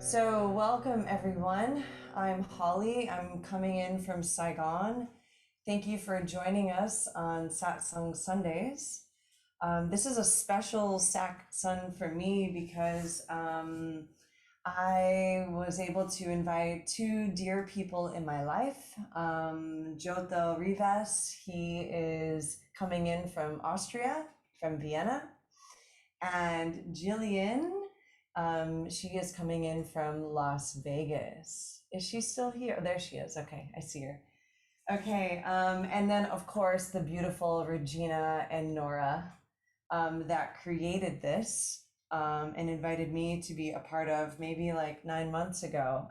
So, welcome everyone. I'm Holly. I'm coming in from Saigon. Thank you for joining us on Satsang Sundays. This is a special Satsang for me because I was able to invite two dear people in my life. Joto Rivas, he is coming in from Austria, from Vienna, and Gillian, she is coming in from Las Vegas. Is she still here? Oh, there she is. Okay, I see her. Okay, and then of course the beautiful Regina and Nora that created this and invited me to be a part of maybe like 9 months ago.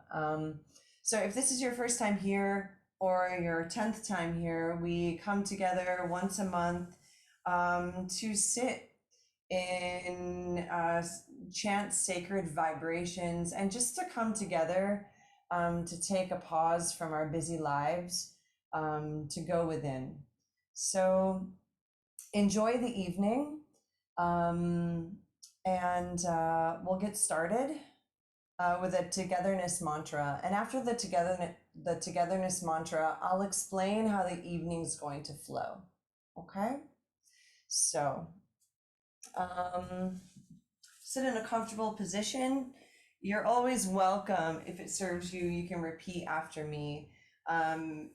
So if this is your first time here or your 10th time here, we come together once a month to sit in chant sacred vibrations and just to come together to take a pause from our busy lives to go within. So enjoy the evening and we'll get started with a togetherness mantra. And after the togetherness mantra, I'll explain how the evening's going to flow. Okay? So sit in a comfortable position. You're always welcome. If it serves you, you can repeat after me.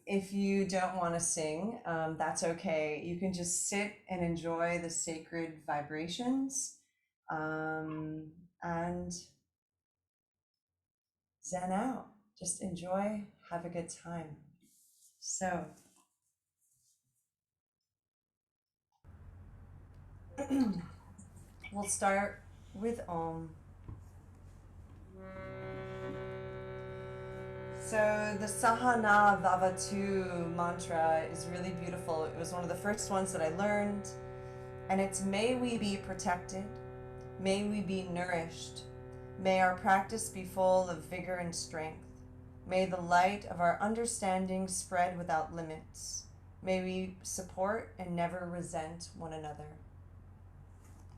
If you don't want to sing, that's okay. You can just sit and enjoy the sacred vibrations and zen out. Just enjoy, have a good time. So, we'll start with Om. So the Sahana Vavatoo mantra is really beautiful. It was one of the first ones that I learned. And it's may we be protected, may we be nourished, may our practice be full of vigor and strength. May the light of our understanding spread without limits. May we support and never resent one another.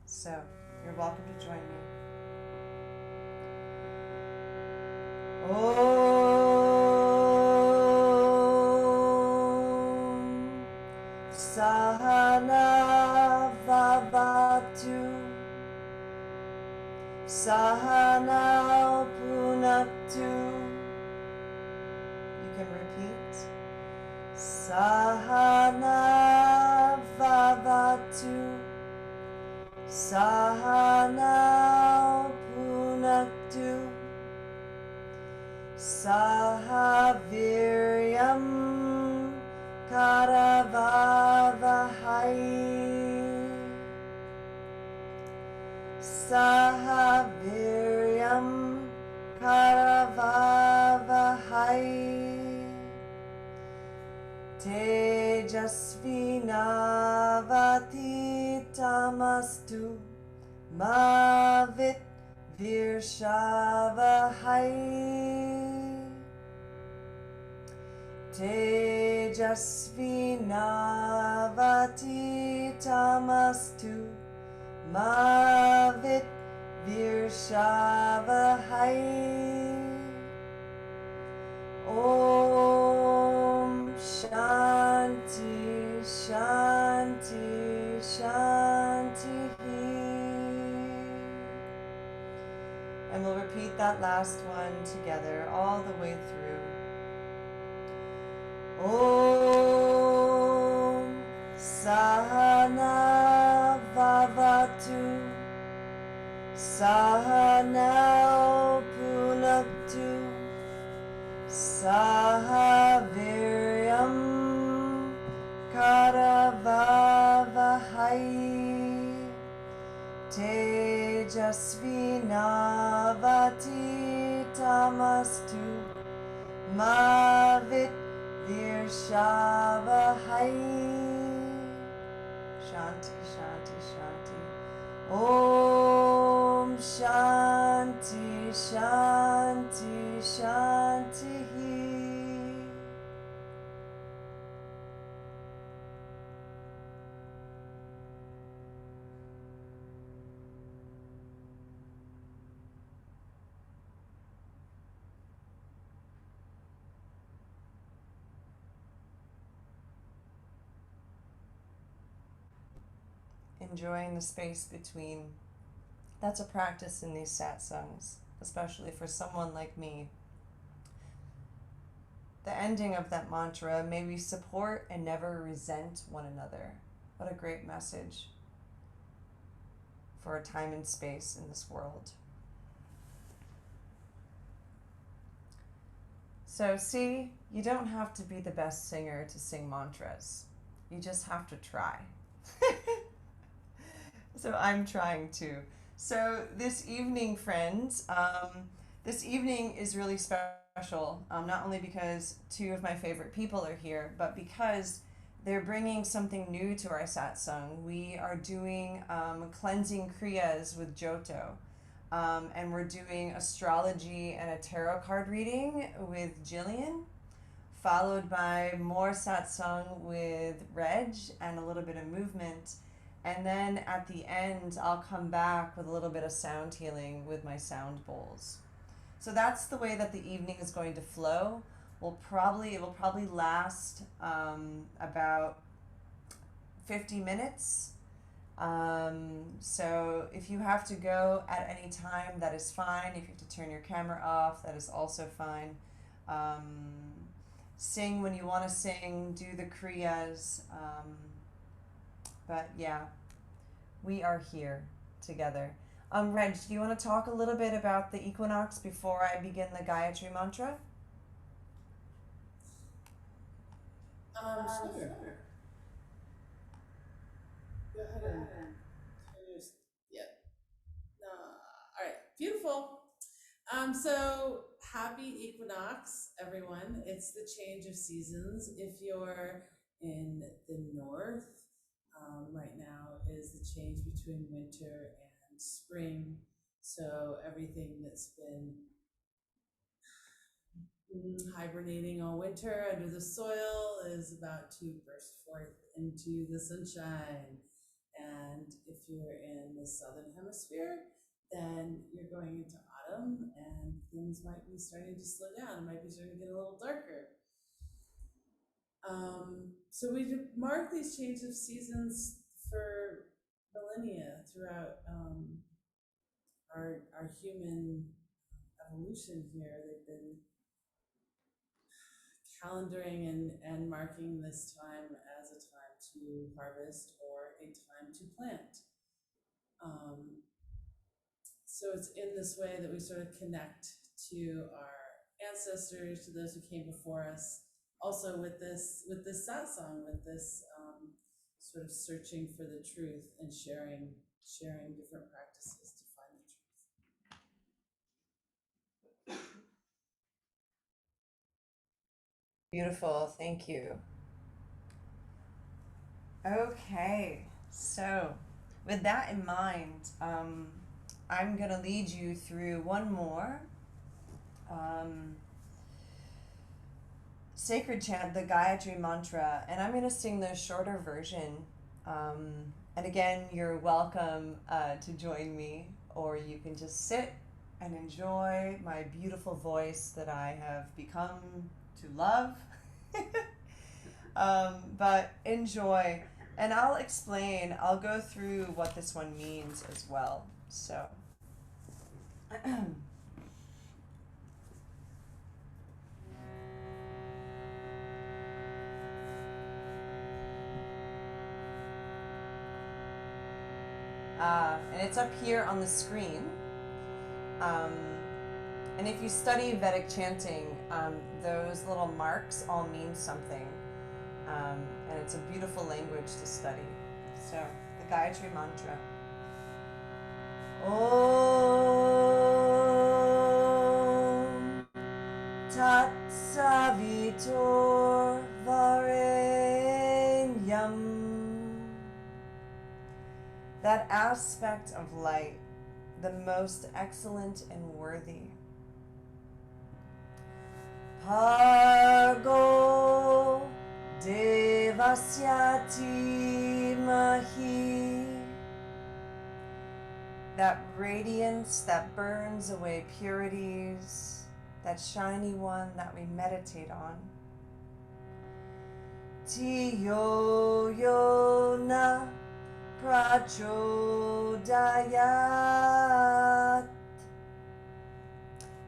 So, you're welcome to join me. Om Sahana Vavatoo Sahana Punaktu. You can repeat. Sahana Vavatoo Sahana Punaktu Sahaviryam Karavavahai Sahaviryam Karavavahai Tejasvinavaditamastu Mavit Virshavahai Tejasvinavaditamastu Mavit Virshavahai. Om Shanti Shanti Shanti. And we'll repeat that last one together all the way through. Om Sahana Vavatoo Sahana Punaktu Sahaviryam Karavavahai Tejasvinavaditamastu Mavit Virshavahai. Shanti, Shanti, Shanti. Om Shanti, Shanti, Shanti. enjoying the space between. That's a practice in these satsangs, especially for someone like me. The ending of that mantra, may we support and never resent one another. What a great message for a time and space in this world. So see, you don't have to be the best singer to sing mantras. You just have to try. So I'm trying to. So this evening, friends, this evening is really special, not only because two of my favorite people are here, but because they're bringing something new to our satsang. We are doing cleansing kriyas with Joto. And we're doing astrology and a tarot card reading with Gillian, followed by more satsang with Reg and a little bit of movement. And then at the end, I'll come back with a little bit of sound healing with my Soundbowls. So that's the way that the evening is going to flow. It will probably last about 50 minutes. So if you have to go at any time, that is fine. If you have to turn your camera off, that is also fine. Sing when you want to sing, do the kriyas. But yeah, we are here together. Reg, do you want to talk a little bit about the equinox before I begin the Gayatri Mantra? Sure. Go ahead and turn your, yeah. All right, beautiful. So happy equinox, everyone. It's the change of seasons. If you're in the north, right now is the change between winter and spring. So everything that's been hibernating all winter under the soil is about to burst forth into the sunshine. And if you're in the southern hemisphere, then you're going into autumn and things might be starting to slow down. It might be starting to get a little darker. So we mark these changes of seasons for millennia throughout our human evolution here. They've been calendaring and marking this time as a time to harvest or a time to plant. So it's in this way that we sort of connect to our ancestors, to those who came before us. Also with this satsang, with this sort of searching for the truth and sharing different practices to find the truth. Beautiful, thank you. Okay, so with that in mind, I'm going to lead you through one more sacred chant, the Gayatri Mantra, and I'm going to sing the shorter version. And again, you're welcome to join me, or you can just sit and enjoy my beautiful voice that I have become to love. But enjoy. And I'll explain, I'll go through what this one means as well. So, and it's up here on the screen. And if you study Vedic chanting, those little marks all mean something. And it's a beautiful language to study. So, the Gayatri Mantra. Om Tat Savitor Varenyam. That aspect of light, the most excellent and worthy. Pargo Devasyati Mahi. That radiance that burns away purities, that shiny one that we meditate on. Tiyo Yona prachodayat.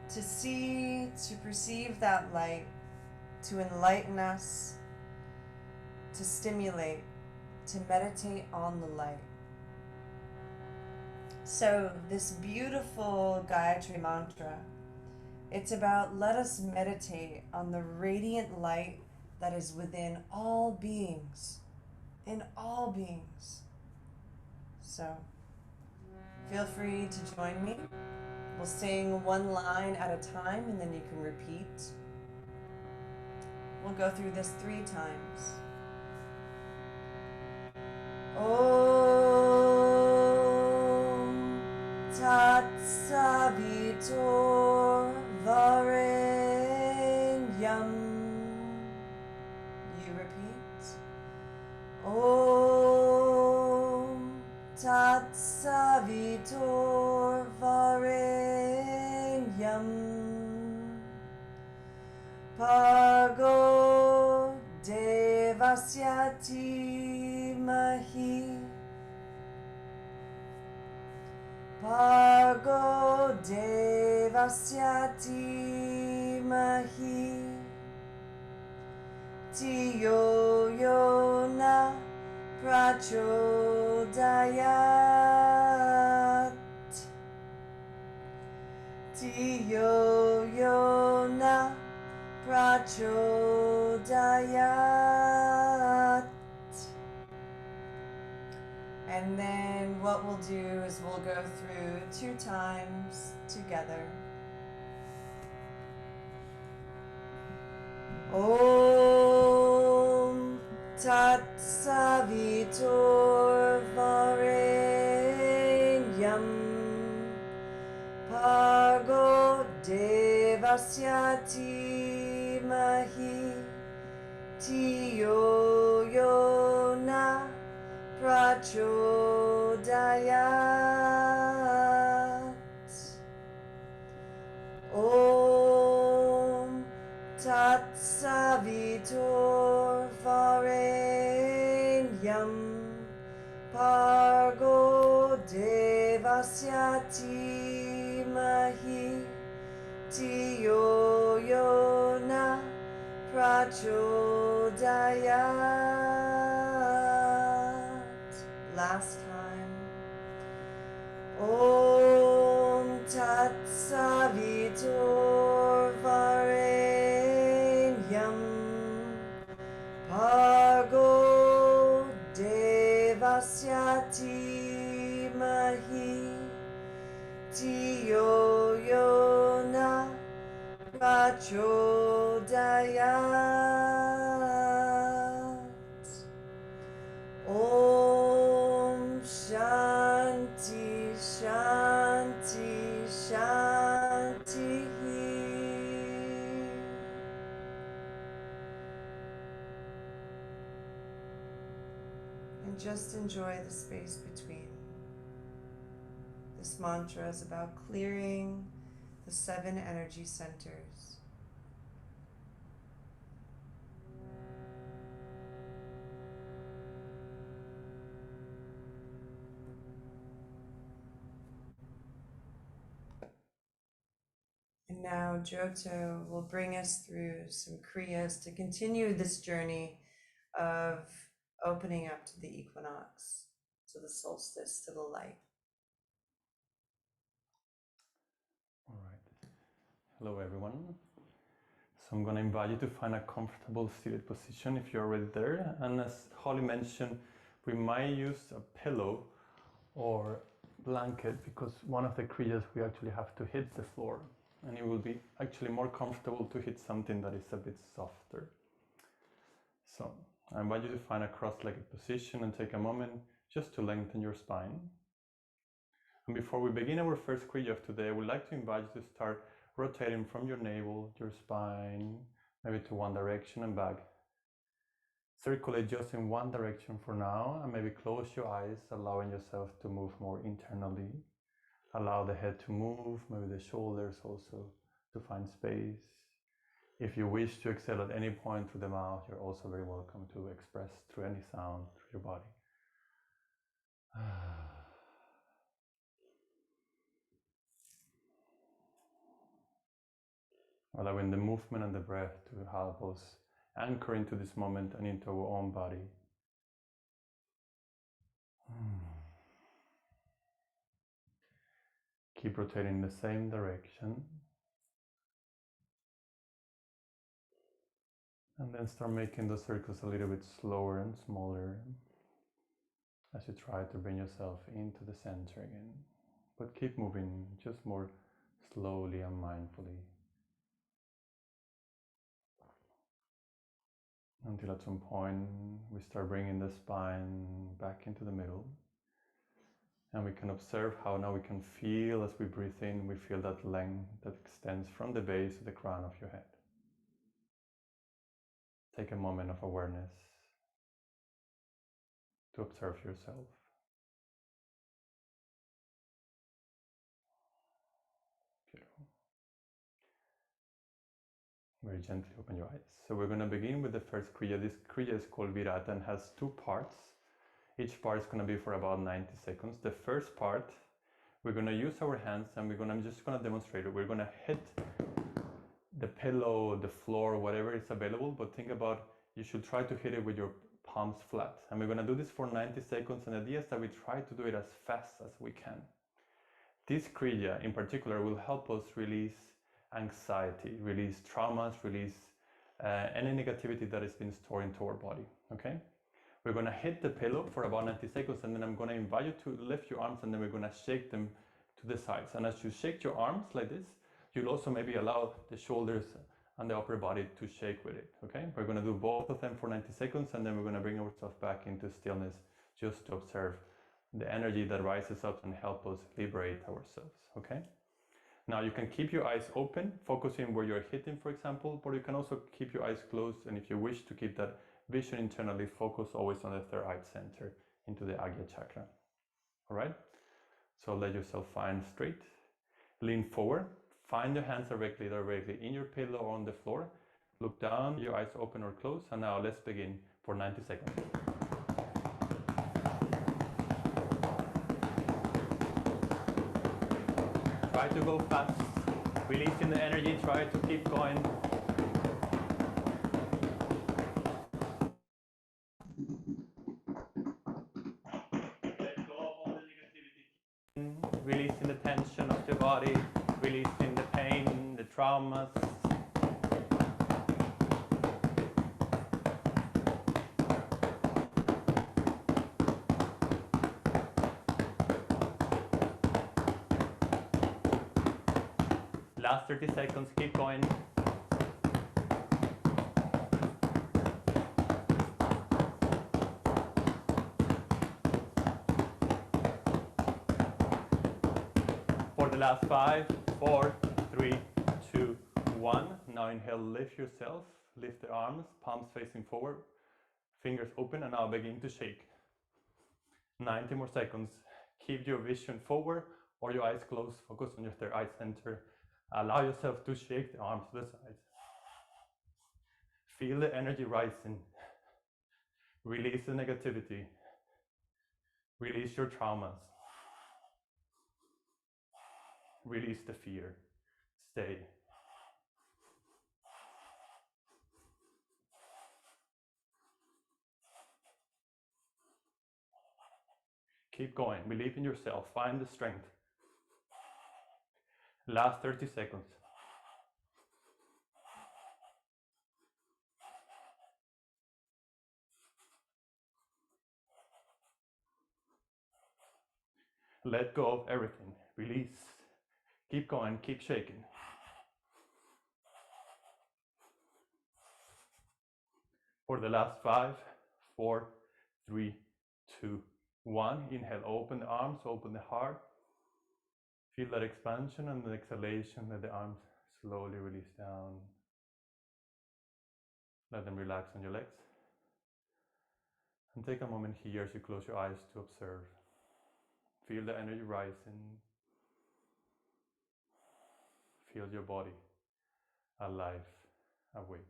To see, to perceive that light, to enlighten us, to stimulate, to meditate on the light. So this beautiful Gayatri Mantra, it's about let us meditate on the radiant light that is within all beings, in all beings. So feel free to join me. We'll sing one line at a time and then you can repeat. We'll go through this 3 times. Om Tat Savitor Varenyam. You repeat. Om Tat Savitor Varenyam. Bhargo Devasyati Mahi. Bhargo Devasyati Mahi. Tiyo Yona Prachodayat. Tiyo Yona Prachodayat. And then what we'll do is we'll go through 2 times together. Om Tat Savitor Varenyam. Bhargo Devasyati Mahi. Tiyo Yona Prachodayat. Om Tat Savitor Varenyam. Bhargo Devasyati Mahi. Tiyo Yona Prachodayat. Last time. Om Tat Savitor Varenyam. Bhargo Devasyati Mahi. Tiyo Yona Prachodayat. Om Shanti Shanti Shanti. And just enjoy the space between. This mantra is about clearing the 7 energy centers. And now Joto will bring us through some Kriyas to continue this journey of opening up to the equinox, to the solstice, to the light. All right. Hello, everyone. So I'm going to invite you to find a comfortable seated position if you're already there. And as Holly mentioned, we might use a pillow or blanket because one of the kriyas we actually have to hit the floor. And it will be actually more comfortable to hit something that is a bit softer. So I invite you to find a cross-legged position and take a moment just to lengthen your spine. And before we begin our first kriya of today, I would like to invite you to start rotating from your navel, your spine, maybe to one direction and back. Circulate just in one direction for now, and maybe close your eyes, allowing yourself to move more internally. Allow the head to move, maybe the shoulders also to find space. If you wish to exhale at any point through the mouth, you're also very welcome to express through any sound through your body. Allowing the movement and the breath to help us anchor into this moment and into our own body. Keep rotating in the same direction. And then start making those circles a little bit slower and smaller as you try to bring yourself into the center again. But keep moving just more slowly and mindfully. Until at some point we start bringing the spine back into the middle. And we can observe how now we can feel as we breathe in, we feel that length that extends from the base of the crown of your head. Take a moment of awareness to observe yourself. Beautiful. Very gently open your eyes. So we're going to begin with the first Kriya. This Kriya is called Virata and has two parts. Each part is going to be for about 90 seconds. The first part, we're going to use our hands and I'm just going to demonstrate it. We're going to hit the pillow, the floor, whatever is available, but think about you should try to hit it with your palms flat. And we're going to do this for 90 seconds, and the idea is that we try to do it as fast as we can. This Kriya in particular will help us release anxiety, release traumas, release any negativity that has been stored into our body, okay? We're going to hit the pillow for about 90 seconds, and then I'm going to invite you to lift your arms, and then we're going to shake them to the sides. And as you shake your arms like this, you'll also maybe allow the shoulders and the upper body to shake with it, okay? We're going to do both of them for 90 seconds, and then we're going to bring ourselves back into stillness just to observe the energy that rises up and help us liberate ourselves, okay? Now you can keep your eyes open, focusing where you're hitting, for example, but you can also keep your eyes closed, and if you wish to keep that vision internally, focus always on the third eye center into the Agya chakra. All right? So let yourself find straight, lean forward, find your hands directly in your pillow or on the floor, look down, your eyes open or closed, and now let's begin for 90 seconds. Try to go fast, releasing the energy, try to keep going. Let go of all the negativity. Releasing the tension of the body, releasing the pain, the traumas. Last 30 seconds, keep going. For the last 5, 4, 3, 2, 1. Now inhale, lift yourself, lift the arms, palms facing forward, fingers open, and now begin to shake. 90 more seconds. Keep your vision forward or your eyes closed, focus on your third eye center. Allow yourself to shake the arms to the sides. Feel the energy rising. Release the negativity. Release your traumas. Release the fear. Stay. Keep going. Believe in yourself. Find the strength. Last 30 seconds. Let go of everything. Release. Keep going. Keep shaking. For the last 5, 4, 3, 2, 1. Inhale, open the arms, open the heart. Feel that expansion and the exhalation. Let the arms slowly release down. Let them relax on your legs. And take a moment here as you close your eyes to observe. Feel the energy rising. Feel your body alive, awake.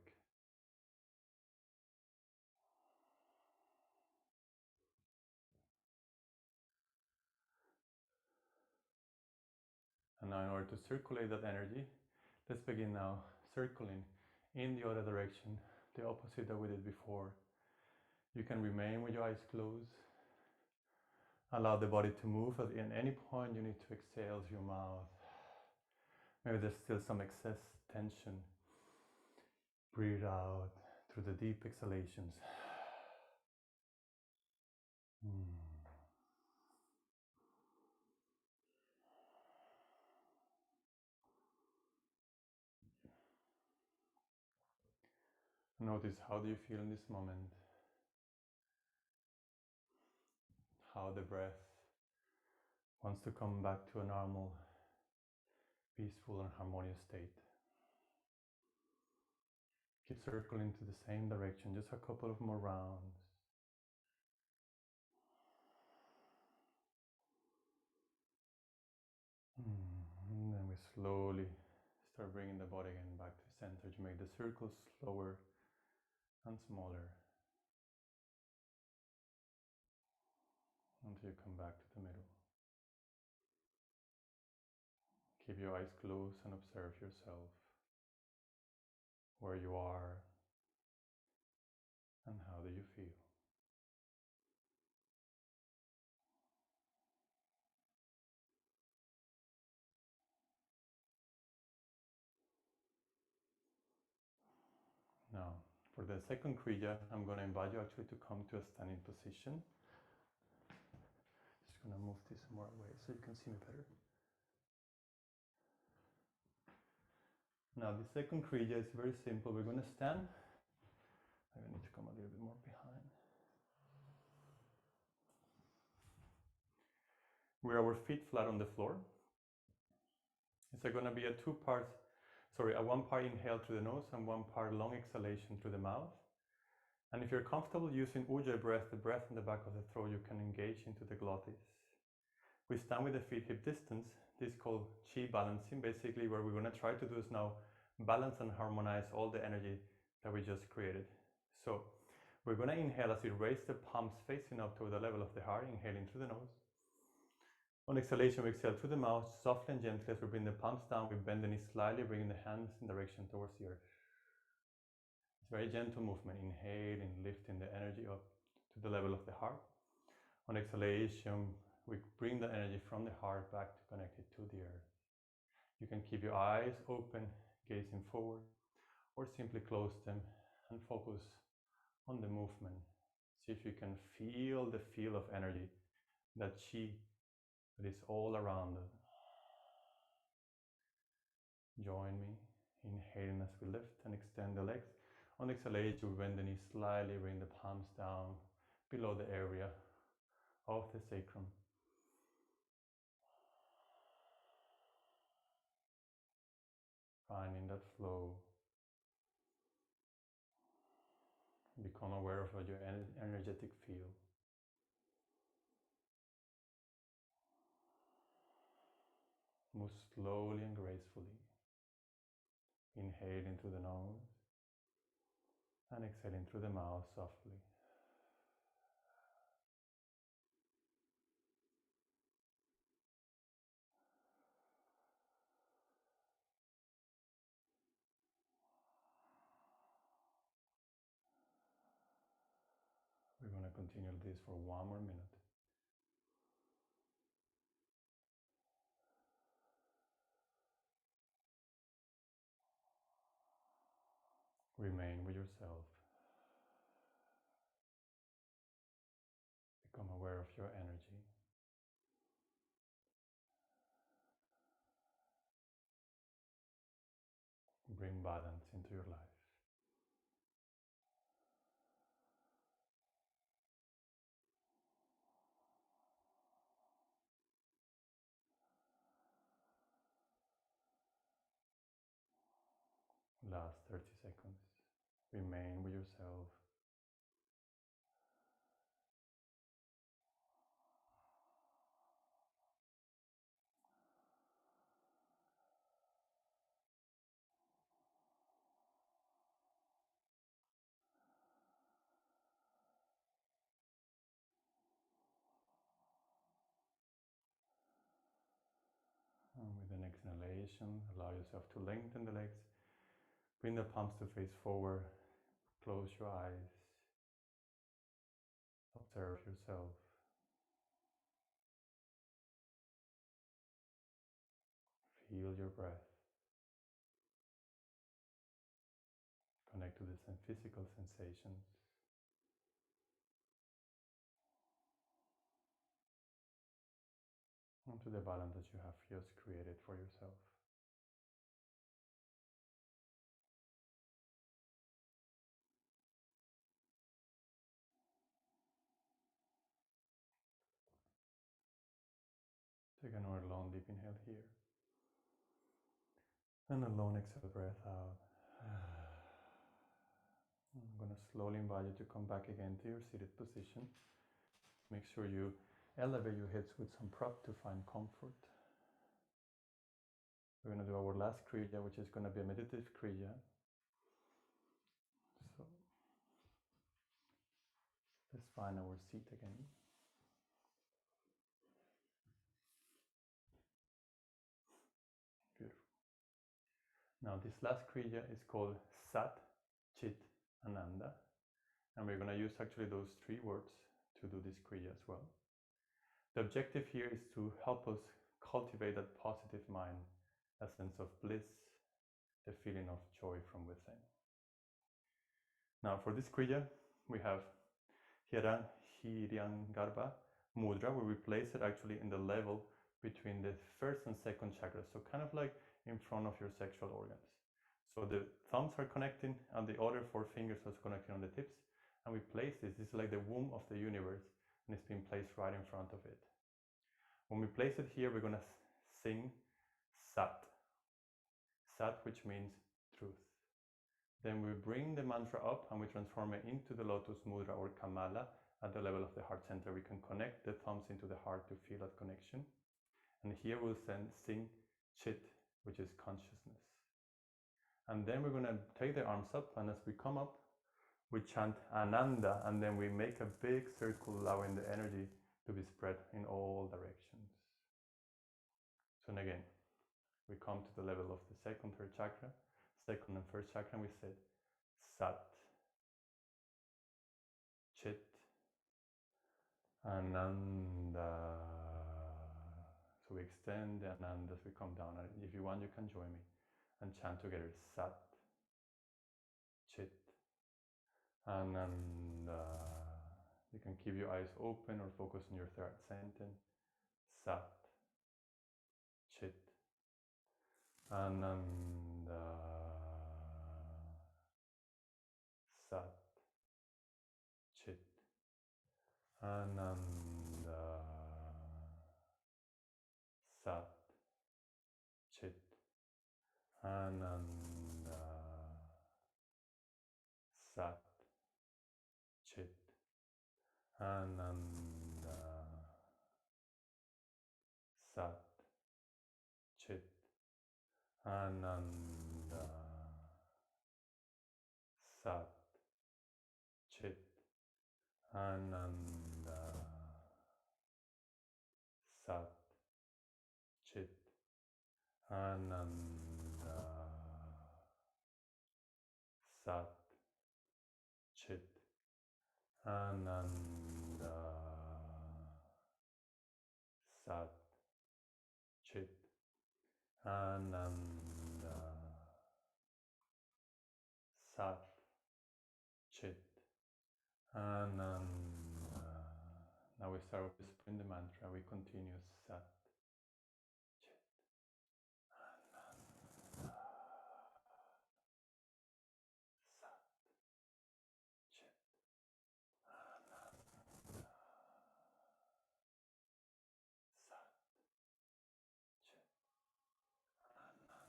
And now in order to circulate that energy, let's begin now circling in the other direction, the opposite that we did before. You can remain with your eyes closed. Allow the body to move. At any point you need to exhale through your mouth. Maybe there's still some excess tension. Breathe out through the deep exhalations. Notice, how do you feel in this moment? How the breath wants to come back to a normal, peaceful and harmonious state. Keep circling to the same direction, just a couple of more rounds. And then we slowly start bringing the body again back to the center to make the circles slower and smaller until you come back to the middle. Keep your eyes closed and observe yourself, where you are and how do you feel. Now, for the second Kriya, I'm going to invite you actually to come to a standing position. Just going to move this more away so you can see me better. Now, the second Kriya is very simple. We're going to stand. I need to come a little bit more behind. With our feet flat on the floor. It's going to be a one part inhale through the nose and one part long exhalation through the mouth. And if you're comfortable using Ujjayi breath, the breath in the back of the throat, you can engage into the glottis. We stand with the feet hip distance. This is called chi balancing. Basically, what we're going to try to do is now balance and harmonize all the energy that we just created. So we're going to inhale as we raise the palms facing up toward the level of the heart, inhaling through the nose. On exhalation, we exhale through the mouth, softly and gently as we bring the palms down. We bend the knees slightly, bringing the hands in direction towards the earth. It's a very gentle movement. Inhaling, lifting the energy up to the level of the heart. On exhalation, we bring the energy from the heart back to connect it to the earth. You can keep your eyes open, gazing forward, or simply close them and focus on the movement. See if you can feel the feel of energy, that chi that is all around us. Join me, inhaling as we lift and extend the legs. On exhalation, we bend the knees slightly, bring the palms down below the area of the sacrum. Finding that flow. Become aware of your energetic field. Move slowly and gracefully. Inhaling through the nose and exhaling through the mouth softly. We're going to continue this for one more minute. Remain with yourself. Become aware of your energy. Bring balance into your life. Last 30 seconds. Remain with yourself. And with an exhalation, allow yourself to lengthen the legs. Bring the palms to face forward. Close your eyes. Observe yourself. Feel your breath. Connect to the physical sensations. And to the balance that you have just created for yourself. Take another long deep inhale here. And a long exhale breath out. I'm going to slowly invite you to come back again to your seated position. Make sure you elevate your hips with some prop to find comfort. We're going to do our last Kriya, which is going to be a meditative Kriya. So let's find our seat again. Beautiful. Now this last Kriya is called Sat, Chit, Ananda. And we're going to use actually those three words to do this Kriya as well. The objective here is to help us cultivate that positive mind, a sense of bliss, the feeling of joy from within. Now for this Kriya, we have Garba Mudra, where we place it actually in the level between the first and second chakra, so kind of like in front of your sexual organs. So the thumbs are connecting and the other four fingers are connecting on the tips, and we place this is like the womb of the universe, and it's being placed right in front of it. When we place it here, we're going to sing Sat. Sat, which means truth. Then we bring the mantra up and we transform it into the Lotus Mudra or Kamala at the level of the heart center. We can connect the thumbs into the heart to feel that connection. And here we'll sing Chit, which is consciousness. And then we're going to take the arms up, and as we come up, we chant Ananda, and then we make a big circle, allowing the energy to be spread in all directions. So again, we come to the level of the second, third chakra, second and first chakra, and we said Sat, Chit, Ananda. So we extend the Ananda as we come down. And if you want, you can join me and chant together Sat, Chit, Ananda. You can keep your eyes open or focus on your third sentence. Sat, Chit, Ananda. Sat, Chit, Ananda. Sat, Chit, Ananda. Sat, Chit, Ananda. Sat, Chit, Ananda. Sat, Chit, Ananda. Sat, Chit, Ananda. Sat, Chit, Ananda. Sat, Chit, Ananda. Sat, Chit, Ananda. Now we start whispering the mantra. We continue Sat, Chit, Ananda. Sat, Chit, Ananda. Sat, Chit,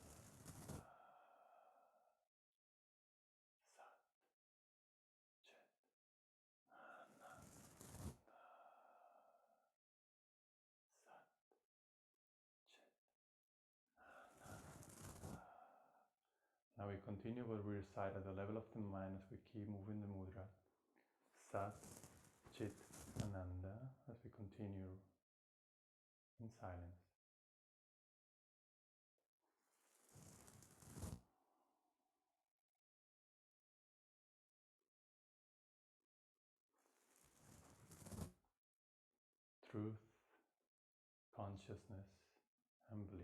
Ananda. Sat, Chit, Ananda. Sat, Chit, Ananda. Now we continue what we recite at the level of the mind as we keep moving the mudra. Sat, Chit, Ananda, as we continue in silence. consciousness and bliss.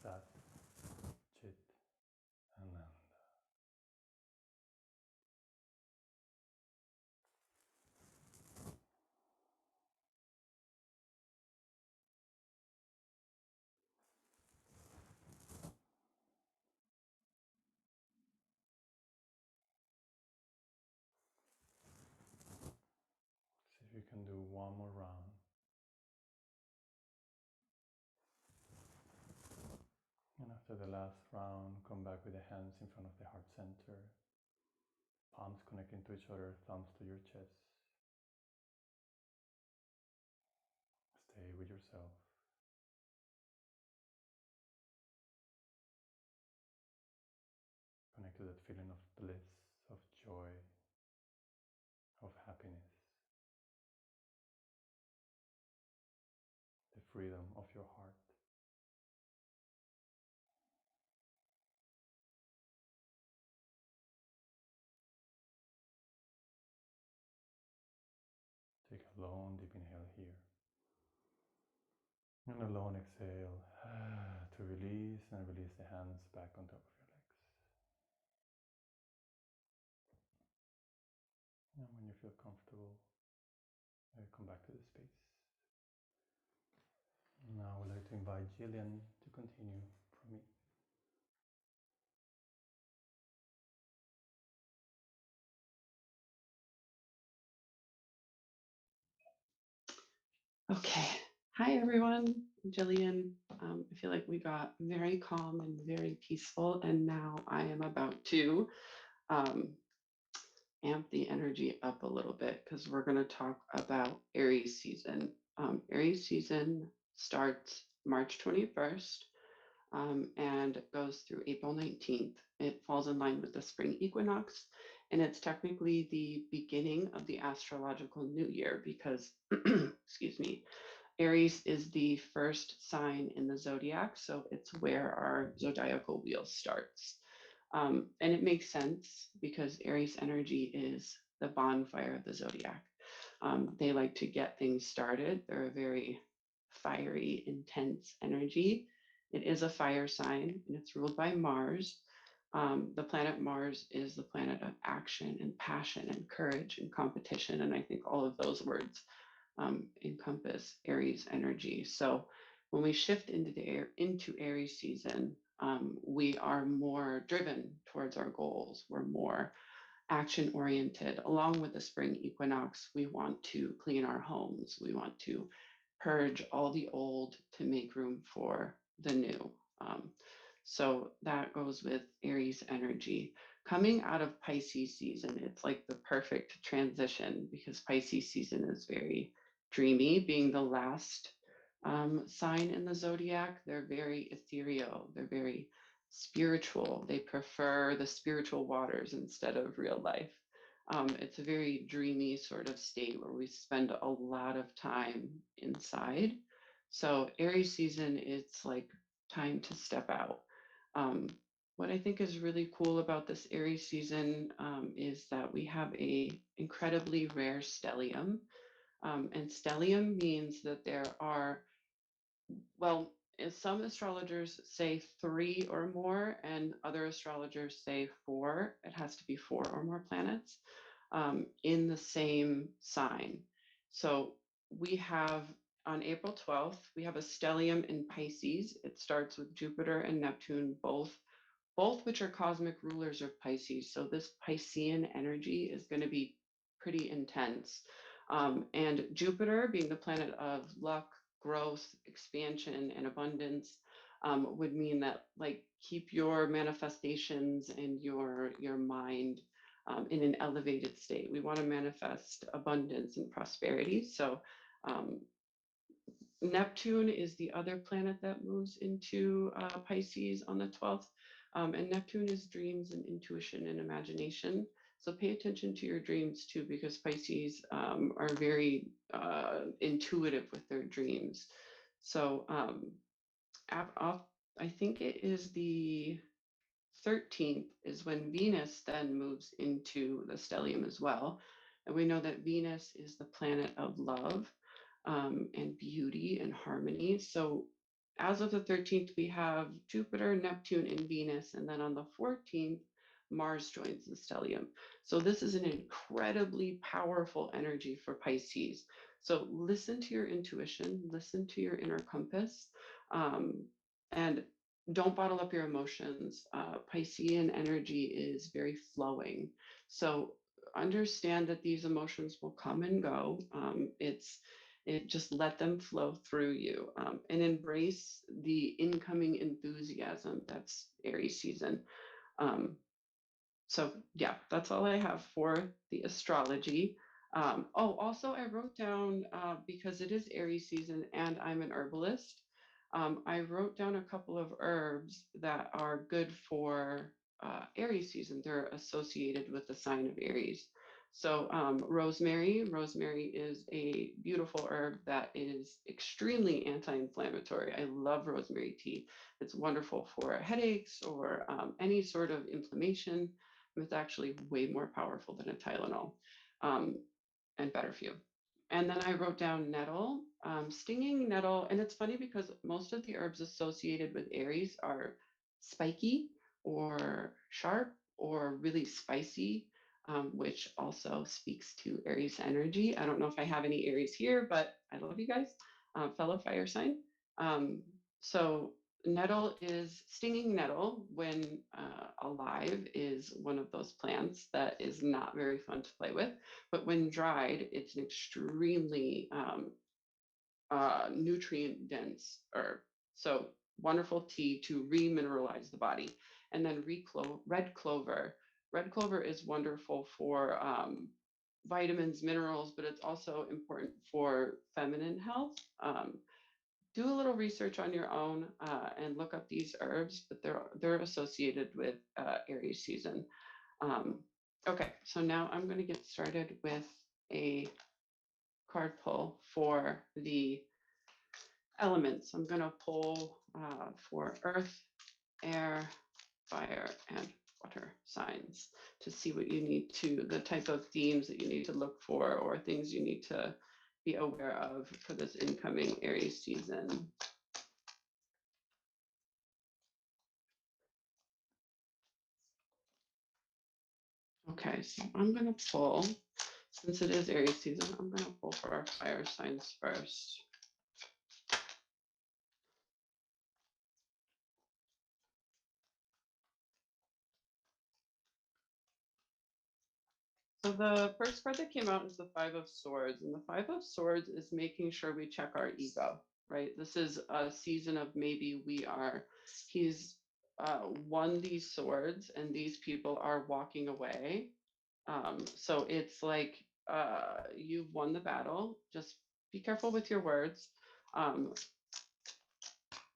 Sat, Chit, Ananda. See if you can do one more round. And after the last round, come back with the hands in front of the heart center, palms connecting to each other, thumbs to your chest. Stay with yourself. Connect to that feeling of bliss, of joy, of happiness, the freedom of your heart. Take a long deep inhale here. And a long exhale to release, and release the hands back on top of your legs. And when you feel comfortable, come back to the space. Now I would like to invite Gillian to continue from me. Okay. Hi, everyone. I'm Gillian. I feel like we got very calm and very peaceful, and now I am about to amp the energy up a little bit because we're going to talk about Aries season. Aries season starts March 21st and goes through April 19th. It falls in line with the spring equinox, and it's technically the beginning of the astrological new year because, excuse me, Aries is the first sign in the zodiac, so it's where our zodiacal wheel starts. And it makes sense because Aries energy is the bonfire of the zodiac. They like to get things started. They're a very fiery, intense energy. It is a fire sign and it's ruled by Mars. The planet Mars is the planet of action and passion and courage and competition. And I think all of those words encompass Aries energy. So when we shift into Aries season, we are more driven towards our goals. We're more action oriented. Along with the spring equinox, we want to clean our homes. We want to purge all the old to make room for the new. So that goes with Aries energy. Coming out of Pisces season, it's like the perfect transition because Pisces season is very dreamy, being the last sign in the zodiac. They're very ethereal. They're very spiritual. They prefer the spiritual waters instead of real life. It's a very dreamy sort of state where we spend a lot of time inside. So Aries season, it's like time to step out. What I think is really cool about this Aries season is that we have a incredibly rare stellium. And stellium means that there are, well, some astrologers say 3 or more, and other astrologers say 4. It has to be 4 or more planets in the same sign. So we have on April 12th, we have a stellium in Pisces. It starts with Jupiter and Neptune, both which are cosmic rulers of Pisces. So this Piscean energy is going to be pretty intense. And Jupiter, being the planet of luck, growth, expansion, and abundance, would mean that like keep your manifestations and your mind in an elevated state. We want to manifest abundance and prosperity. So Neptune is the other planet that moves into Pisces on the 12th. And Neptune is dreams and intuition and imagination. So pay attention to your dreams too, because Pisces are very intuitive with their dreams. So I think it is the 13th is when Venus then moves into the stellium as well. And we know that Venus is the planet of love. and beauty and harmony. So as of the 13th, we have Jupiter, Neptune, and Venus. And then on the 14th, Mars joins the stellium. So this is an incredibly powerful energy for Pisces. So listen to your intuition, listen to your inner compass, and don't bottle up your emotions. Piscean energy is very flowing. So understand that these emotions will come and go. Just let them flow through you, and embrace the incoming enthusiasm. That's Aries season. Um, so yeah, that's all I have for the astrology. Oh, also I wrote down, because it is Aries season and I'm an herbalist, I wrote down a couple of herbs that are good for Aries season. They're associated with the sign of Aries. So rosemary is a beautiful herb that is extremely anti-inflammatory. I love rosemary tea. It's wonderful for headaches or any sort of inflammation. It's actually way more powerful than a Tylenol, um, and better for you. And then I wrote down nettle, stinging nettle. And it's funny because most of the herbs associated with Aries are spiky or sharp or really spicy, which also speaks to Aries energy. I don't know if I have any Aries here, but I love you guys, fellow fire sign. Um, so nettle is stinging nettle when alive is one of those plants that is not very fun to play with, but when dried, it's an extremely nutrient dense herb. So wonderful tea to remineralize the body. And then red clover. Red clover is wonderful for vitamins, minerals, but it's also important for feminine health. Do a little research on your own and look up these herbs, but they're associated with Aries season. Um, okay, so now I'm going to get started with a card pull for the elements. I'm going to pull for earth, air, fire, and water signs to see what you need to, the type of themes that you need to look for or things you need to be aware of for this incoming Aries season. Okay, so I'm going to pull, since it is Aries season, I'm going to pull for our fire signs first. So the first card that came out is the Five of Swords, and the Five of Swords is making sure we check our ego, right? This is a season of maybe he's won these swords and these people are walking away. So it's like you've won the battle. Just be careful with your words.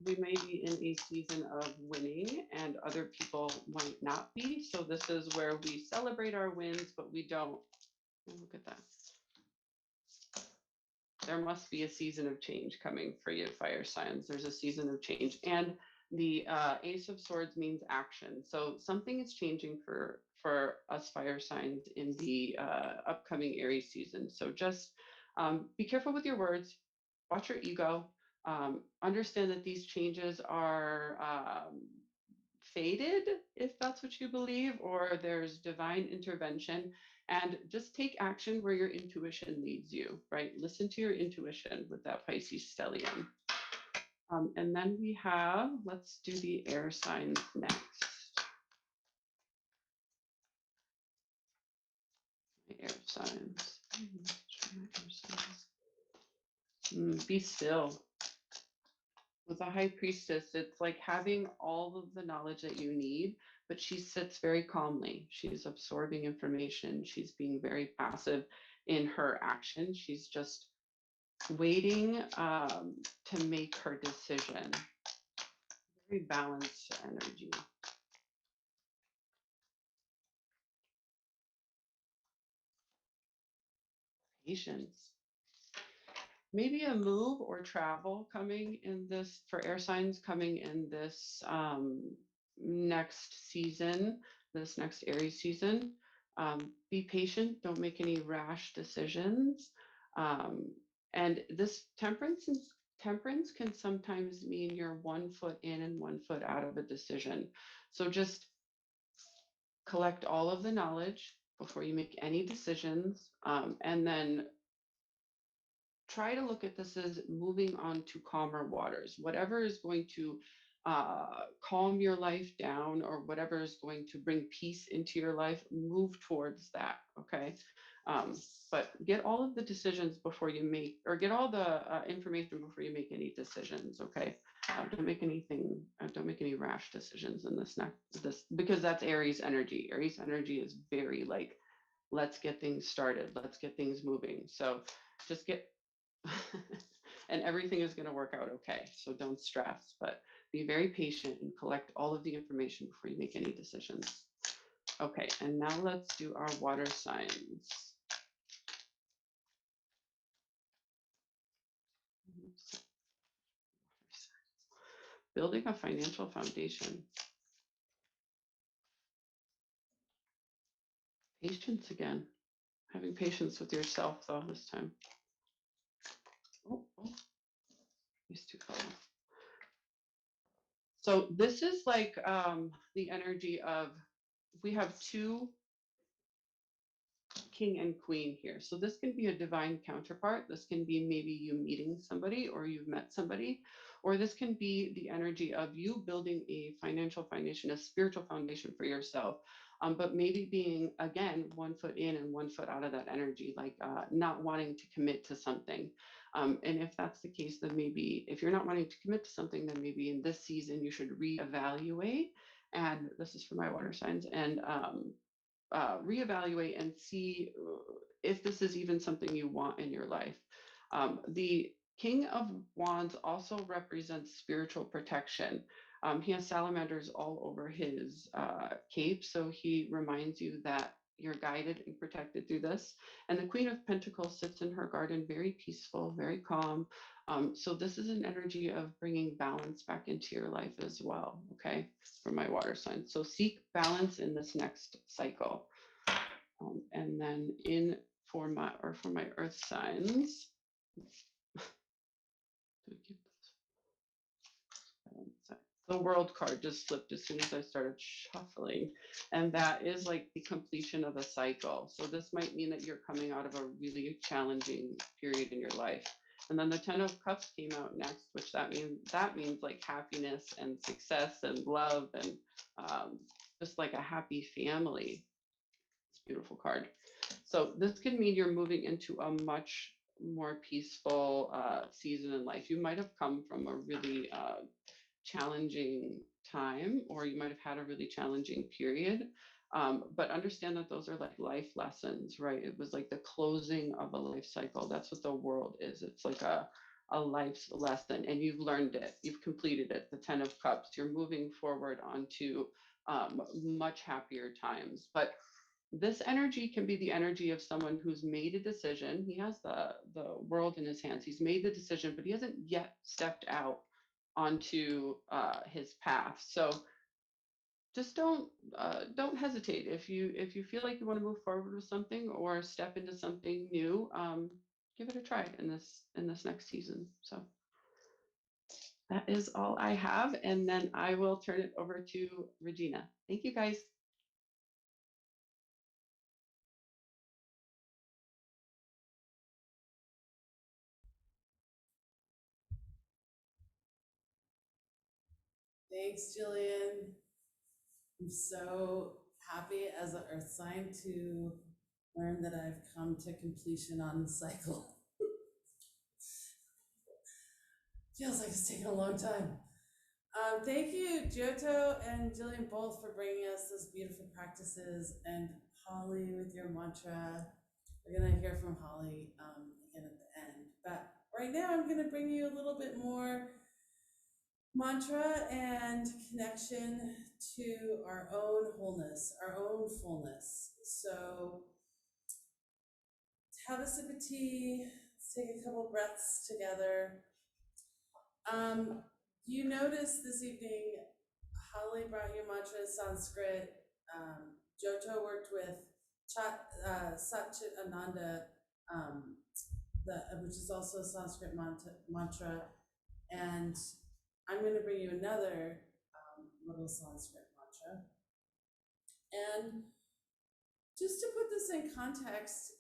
We may be in a season of winning and other people might not be. So this is where we celebrate our wins, but we don't. Look at that. There must be a season of change coming for you, fire signs. There's a season of change. And the Ace of Swords means action. So something is changing for us fire signs in the upcoming Aries season. So just be careful with your words, watch your ego, understand that these changes are fated, if that's what you believe, or there's divine intervention. And just take action where your intuition leads you, right? Listen to your intuition with that Pisces stellium. And then we have, let's do the air signs next. Air signs. Be still. With a high priestess, it's like having all of the knowledge that you need, but she sits very calmly. She's absorbing information. She's being very passive in her action. She's just waiting to make her decision. Very balanced energy. Patience. Maybe a move or travel coming in this, for air signs coming in this next season, this next Aries season. Be patient, don't make any rash decisions. Um, And this temperance can sometimes mean you're 1 foot in and 1 foot out of a decision. So just collect all of the knowledge before you make any decisions, and then try to look at this as moving on to calmer waters. Whatever is going to calm your life down, or whatever is going to bring peace into your life, move towards that. Okay. But get all of the decisions before you make, or get all the information before you make any decisions. Okay. Don't make anything, don't make any rash decisions in this, because that's Aries energy. Aries energy is very like, let's get things started, let's get things moving. So just get and everything is going to work out okay. So don't stress, but be very patient and collect all of the information before you make any decisions. Okay, and now let's do our water signs. Building a financial foundation. Patience again. Having patience with yourself though this time. These two fell off. So this is like the energy of, we have two king and queen here. So this can be a divine counterpart. This can be maybe you meeting somebody, or you've met somebody, or this can be the energy of you building a financial foundation, a spiritual foundation for yourself. But maybe being, again, 1 foot in and 1 foot out of that energy, like not wanting to commit to something. And if that's the case, then maybe if you're not wanting to commit to something, then maybe in this season you should reevaluate. And this is for my water signs, and reevaluate and see if this is even something you want in your life. The King of Wands also represents spiritual protection. He has salamanders all over his cape, so he reminds you that you're guided and protected through this. And the Queen of Pentacles sits in her garden, very peaceful, very calm. So this is an energy of bringing balance back into your life as well, okay, for my water sign. So seek balance in this next cycle. And then for my earth signs, the world card just slipped as soon as I started shuffling. And that is like the completion of a cycle. So this might mean that you're coming out of a really challenging period in your life. And then the 10 of Cups came out next, which that means like happiness and success and love, and just like a happy family. It's a beautiful card. So this could mean you're moving into a much more peaceful season in life. You might have come from a really challenging time, or you might have had a really challenging period. But understand that those are like life lessons, right? It was like the closing of a life cycle. That's what the world is. It's like a life's lesson, and you've learned it. You've completed it. The 10 of Cups. You're moving forward onto much happier times. But this energy can be the energy of someone who's made a decision. He has the world in his hands. He's made the decision, but he hasn't yet stepped out onto his path. So just don't hesitate. If you feel like you want to move forward with something or step into something new, give it a try in this next season. So that is all I have, and then I will turn it over to Regina. Thank you, guys. Thanks, Gillian. I'm so happy as an earth sign to learn that I've come to completion on the cycle. Feels like it's taken a long time. Thank you, Joto and Gillian, both for bringing us those beautiful practices, and Holly with your mantra. We're gonna hear from Holly again at the end. But right now I'm gonna bring you a little bit more mantra and connection to our own wholeness, our own fullness. So have a sip of tea, let's take a couple breaths together. You noticed this evening, Holly brought your mantra in Sanskrit. Joto worked with Satchitananda which is also a Sanskrit mantra. And I'm going to bring you another little Sanskrit mantra. And just to put this in context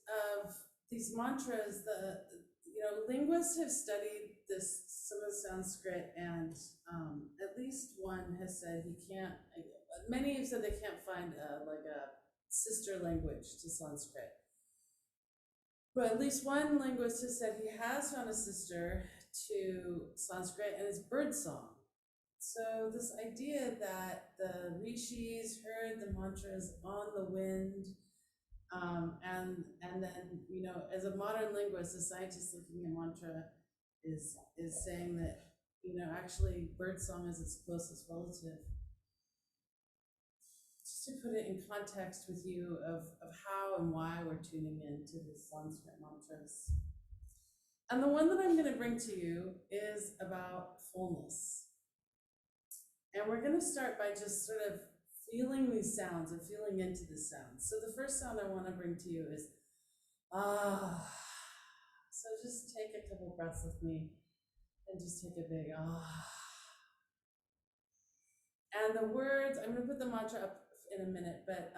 of these mantras, linguists have studied some of the Sanskrit, and at least one has said many have said they can't find a sister language to Sanskrit. But at least one linguist has said he has found a sister to Sanskrit, and it's birdsong. So this idea that the rishis heard the mantras on the wind, and then, as a modern linguist, a scientist looking at mantra is saying that, actually birdsong is its closest relative. Just to put it in context with you of how and why we're tuning into the Sanskrit mantras. And the one that I'm going to bring to you is about fullness. And we're going to start by just sort of feeling these sounds and feeling into the sounds. So the first sound I want to bring to you is ah. So just take a couple breaths with me and just take a big ah. And the words, I'm going to put the mantra up in a minute, but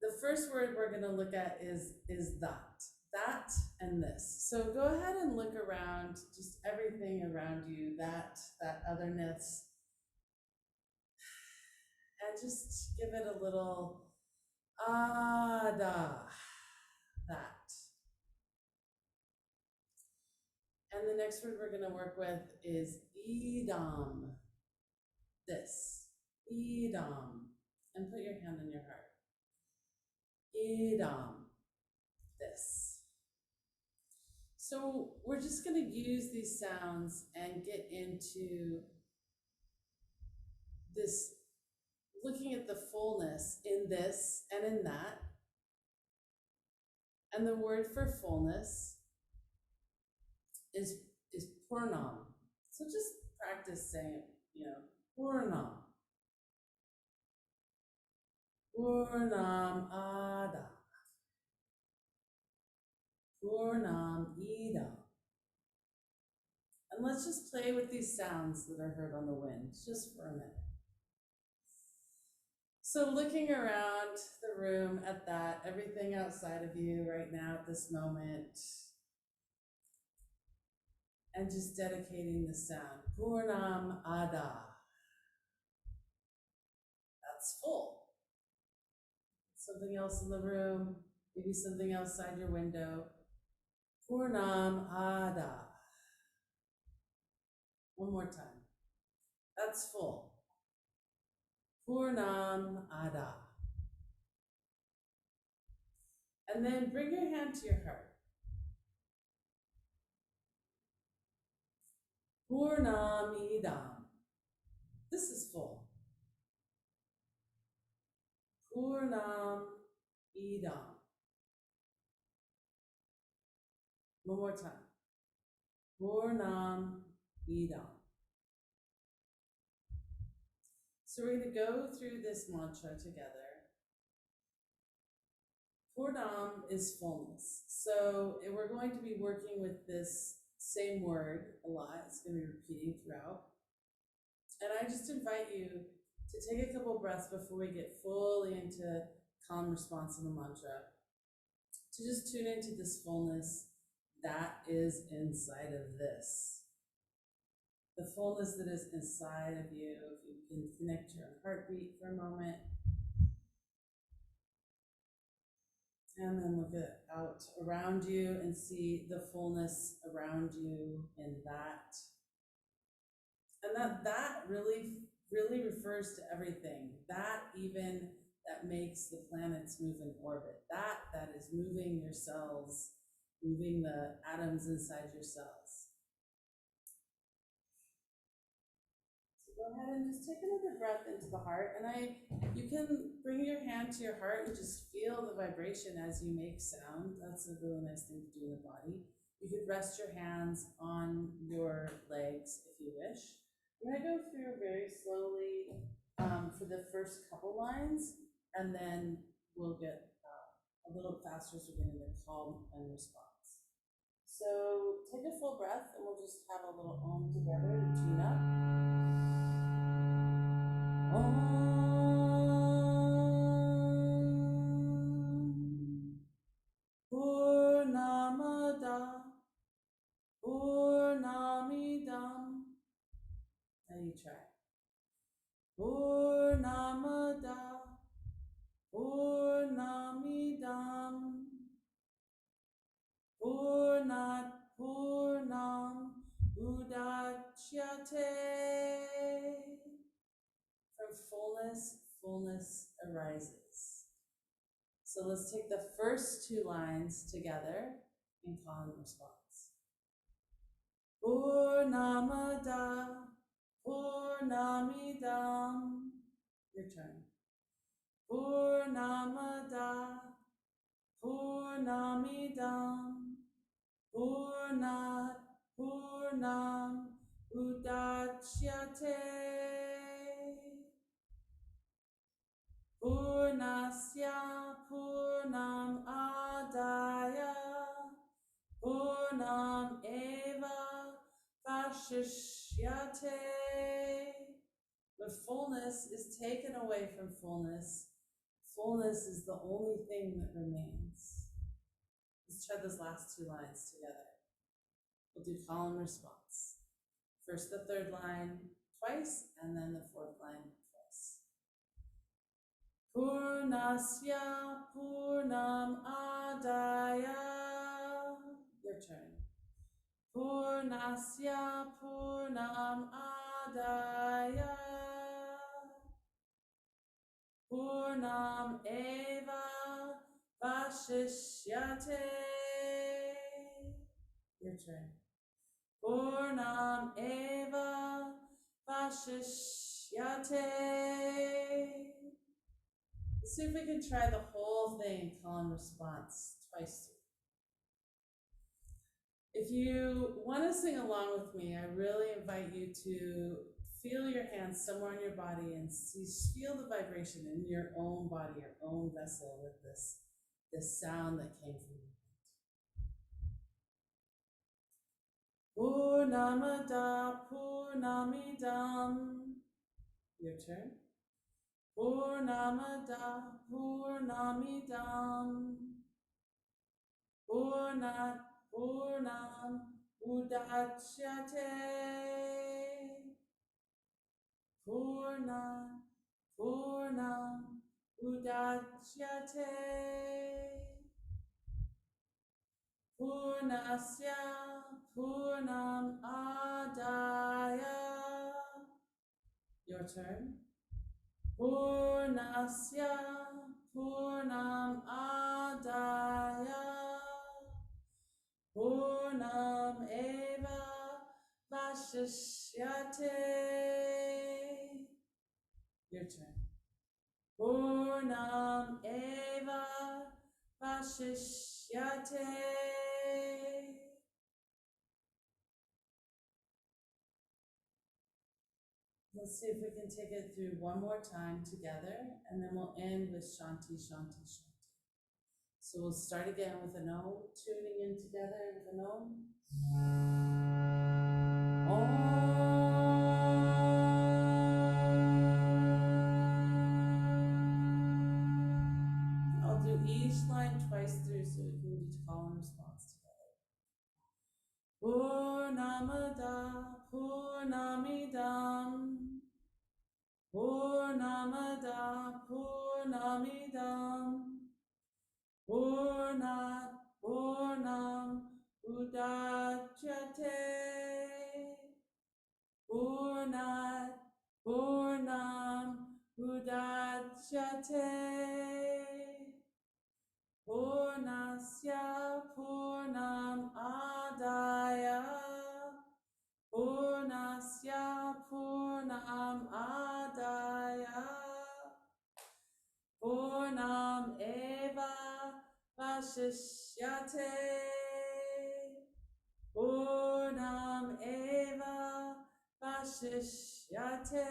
the first word we're going to look at is that and this. So go ahead and look around, just everything around you, that otherness, and just give it a little da, that. And the next word we're going to work with is idam, this, idam, and put your hand on your heart. Idam, this. So we're just going to use these sounds and get into this, looking at the fullness in this and in that. And the word for fullness is purnam. So just practice saying it, purnam. Purnam ada. Purnam idam. And let's just play with these sounds that are heard on the wind, just for a minute. So looking around the room at that, everything outside of you right now at this moment, and just dedicating the sound, Purnam Ada. That's full. Something else in the room, maybe something outside your window. Purnam Ada. One more time. That's full. Purnam Ada. And then bring your hand to your heart. Purnam idam. This is full. Purnam idam. One more time. Purnam idam. So we're going to go through this mantra together. Purnam is fullness. So we're going to be working with this same word a lot. It's going to be repeating throughout. And I just invite you to take a couple breaths before we get fully into calm response in the mantra, to just tune into this fullness that is inside of this. The fullness that is inside of you. If you can connect your heartbeat for a moment. And then look out around you and see the fullness around you in that. And that really refers to everything. That even that makes the planets move in orbit. That is moving your cells, moving the atoms inside your cells. Go ahead and just take another breath into the heart, and you can bring your hand to your heart and just feel the vibration as you make sound. That's a really nice thing to do in the body. You could rest your hands on your legs if you wish. I'm going to go through very slowly for the first couple lines, and then we'll get a little faster as we get into calm and response. So take a full breath and we'll just have a little Om together to tune up. Om Purnamada Purnamidam. Now you try. Purnamada Purnamidam Purnat Purnam Udachyate. From fullness, fullness arises. So let's take the first two lines together and call and response. Purnamada Purnamidam. Your turn. Purnamada Purnamidam Purnat Purnam Udachyate. Purnasya Purnam Adaya Purnam Eva Vashishyate. When fullness is taken away from fullness, fullness is the only thing that remains. Let's try those last two lines together. We'll do call and response. First the third line twice, and then the fourth line twice. Purnasya Purnam Adaya. Your turn. Purnasya Purnam Adaya Purnam Eva Vashishyate. Your turn. Purnam Eva Vashishyate. Let's see if we can try the whole thing, call and response, twice through. If you want to sing along with me, I really invite you to feel your hands somewhere in your body and feel the vibration in your own body, your own vessel with this sound that came from you. Purnamada Purnamidam. Your turn. Purnamada Purnamidam Purnat Purnam Udachyate. Purnat Purnam Udachyate. Purnasya Purnam Adaya. Your turn. Purnasya Purnam Adaya Purnam Eva Vashishyate. Your turn. Purnam Eva Vashishyate. Let's see if we can take it through one more time together, and then we'll end with Shanti, Shanti, Shanti. So we'll start again with an Om, tuning in together with an Om. Om. I'll do each line twice through so we can do call and response together. Purnamada Purnamidam Purnamada Purnamidam Purnat Purnam Udachyate. Purnat Purnam Udachyate. Purnasya Purnam Adaya Purnasya Purnam Adaya Purnam Eva Vashishyate. Purnam Eva Vashishyate.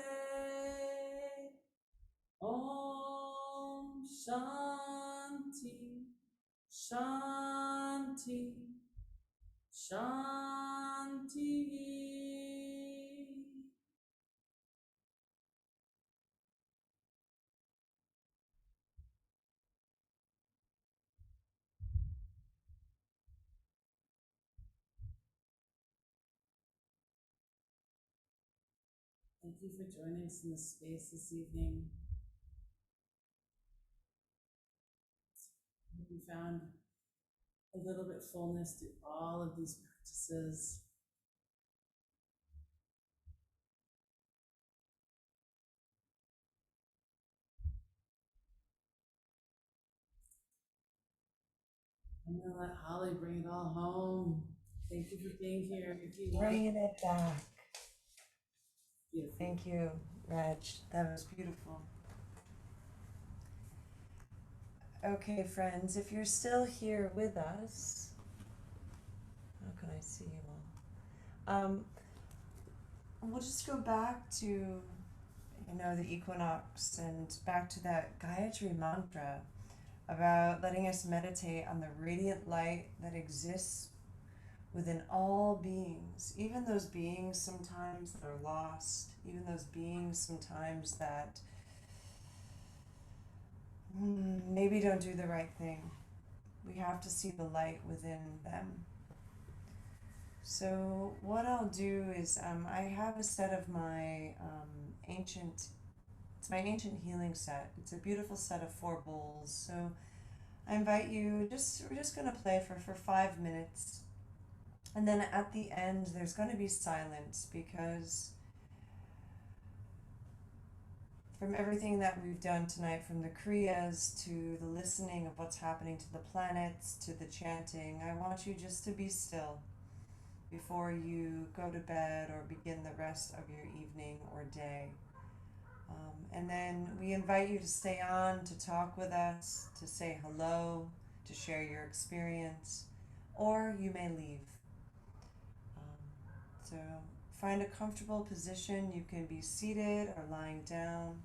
Om Shanti Shanti Shanti. Thank you for joining us in this space this evening. I hope you found a little bit fullness through all of these practices. I'm gonna let Holly bring it all home. Thank you for being here. If you want, Bringing it back. beautiful. Thank you, Reg. That was beautiful. Okay, friends, if you're still here with us, how can I see you all? We'll just go back to, the equinox and back to that Gayatri Mantra about letting us meditate on the radiant light that exists within all beings, even those beings sometimes that are lost, even those beings sometimes that maybe don't do the right thing. We have to see the light within them. So what I'll do is I have a set of my ancient healing set. It's a beautiful set of 4 bowls. So I invite you, we're just going to play for 5 minutes. And then at the end, there's going to be silence, because from everything that we've done tonight, from the Kriyas to the listening of what's happening to the planets to the chanting, I want you just to be still before you go to bed or begin the rest of your evening or day. And then we invite you to stay on, to talk with us, to say hello, to share your experience, or you may leave. So find a comfortable position. You can be seated or lying down.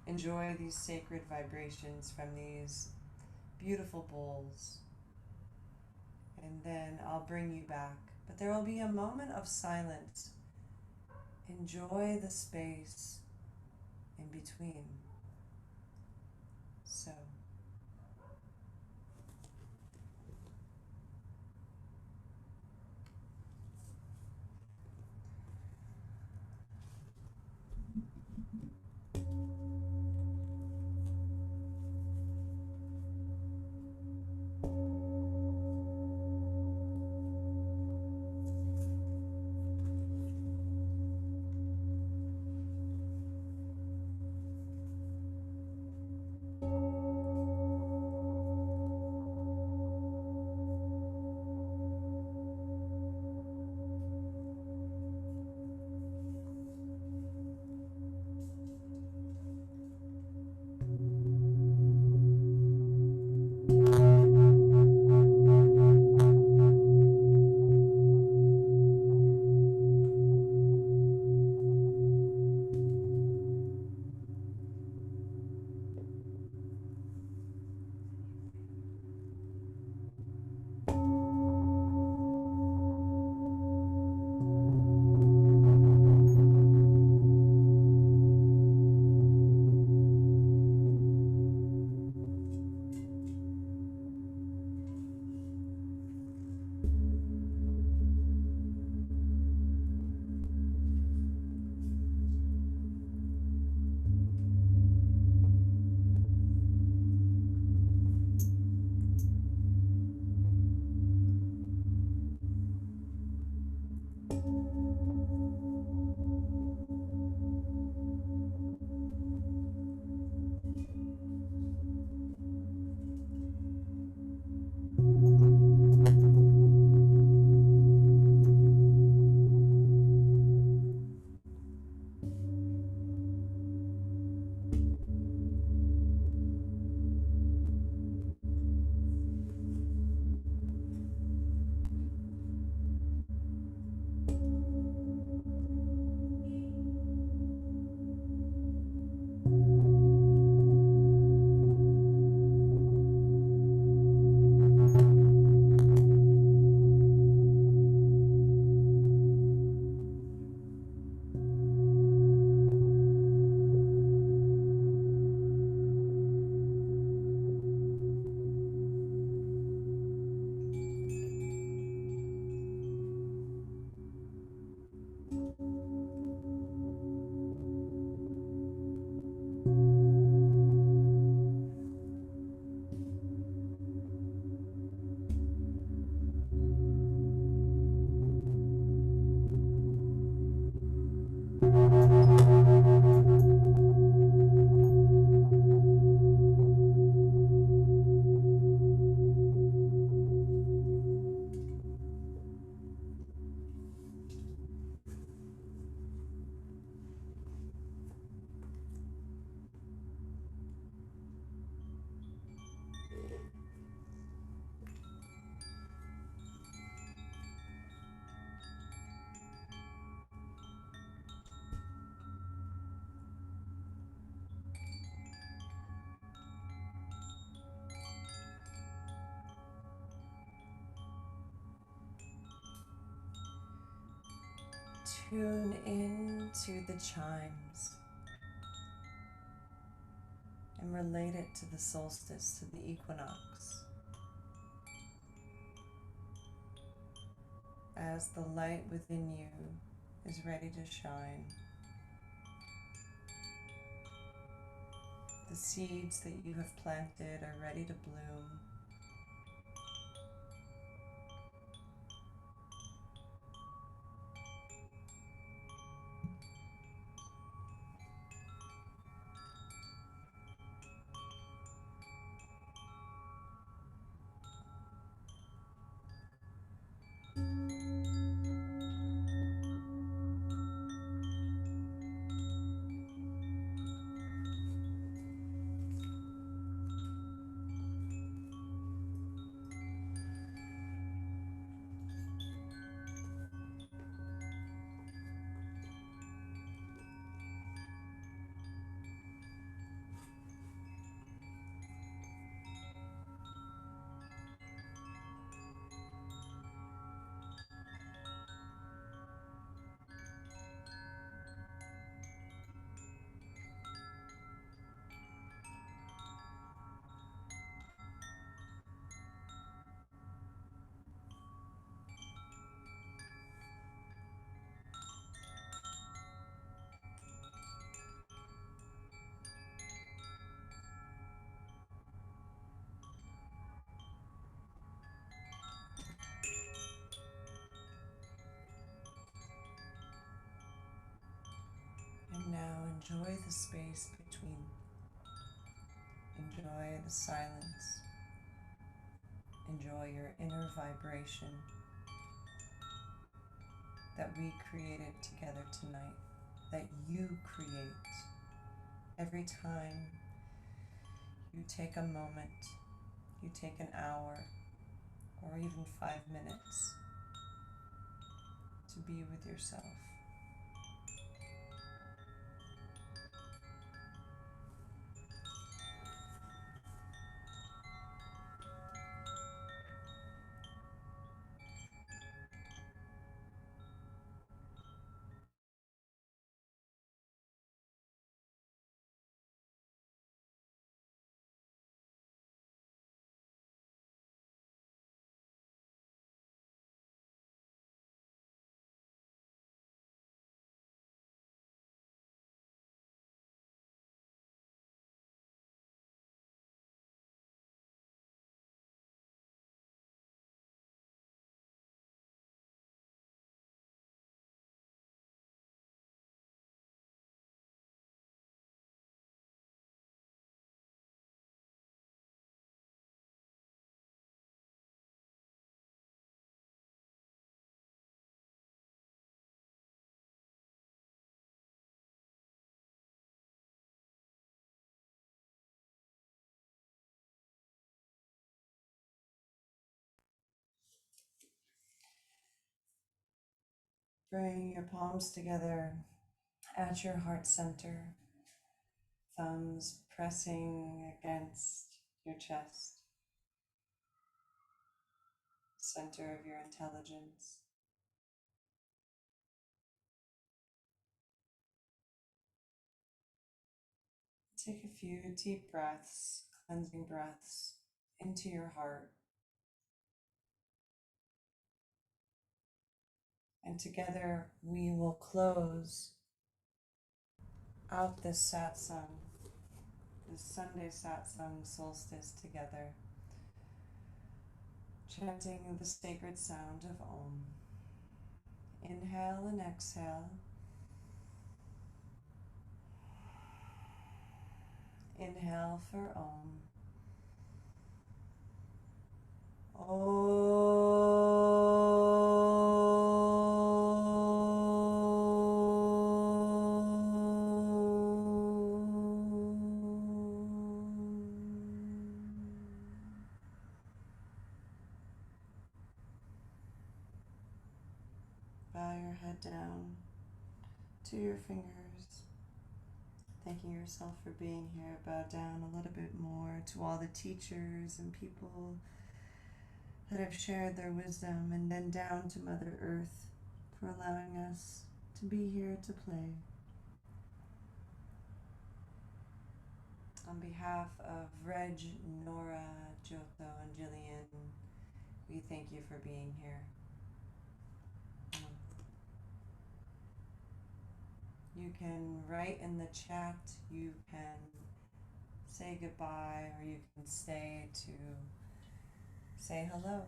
Enjoy these sacred vibrations from these beautiful bowls. And then I'll bring you back. But there will be a moment of silence. Enjoy the space in between. So. Tune in to the chimes and relate it to the solstice, to the equinox. As the light within you is ready to shine, the seeds that you have planted are ready to bloom. And now enjoy the space between. Enjoy the silence. Enjoy your inner vibration that we created together tonight, that you create every time you take a moment, you take an hour, or even 5 minutes to be with yourself. Bring your palms together at your heart center, thumbs pressing against your chest, center of your intelligence. Take a few deep breaths, cleansing breaths into your heart. And together we will close out this satsang, this Sunday satsang solstice together, chanting the sacred sound of Om. Inhale and exhale. Inhale for Om. Bow your head down to your fingers, thanking yourself for being here. Bow down a little bit more to all the teachers and people that have shared their wisdom, and then down to Mother Earth for allowing us to be here to play. On behalf of Reg, Nora, Joto, and Gillian, we thank you for being here. You can write in the chat, you can say goodbye, or you can stay to say hello.